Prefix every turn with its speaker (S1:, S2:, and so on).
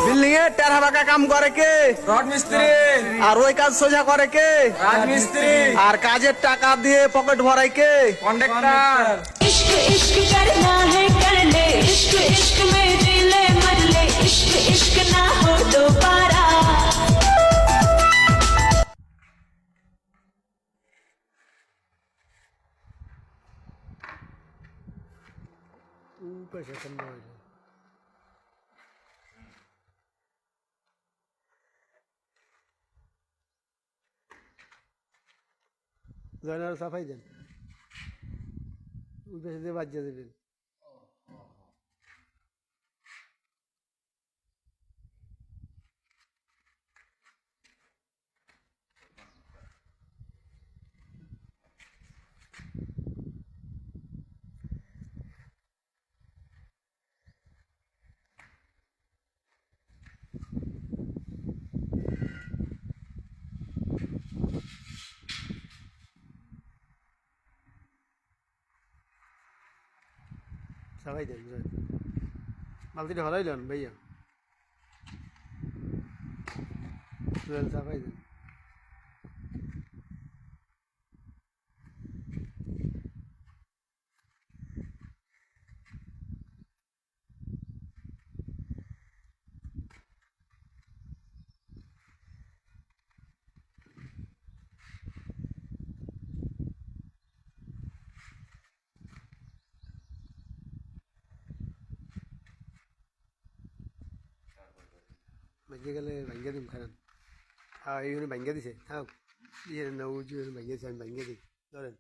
S1: Building এ টেরা বাঁকা কাম করে কে?
S2: রড মিস্ত্রি,
S1: আর ওই কাজ সোজা করে কে?
S2: রাজমিস্ত্রি,
S1: আর কাজের টাকা দিয়ে পকেট ভরাই কে?
S2: কন্ডাক্টর।
S3: इश्क इश्क करना है कर ले इश्क इश्क में जी ले मर ले इश्क इश्क ना हो दोबारा
S4: জয়নাল সাফাই দেন ওই পাশে দিয়ে বাজ্যা দেবেন সাফাই দেন বালতিটা হরাইলেন ভাইয়া জয়নাল সাফাই দেন ভাঙ্গে গেলে ভাঙ্গে দিম খারান হ্যাঁ এইখানে ভাঙ্গে দিছে হ্যাঁ ইয়ে না উজু ভাঙ্গে দিছে আমি ভাঙ্গে দিই ধরেন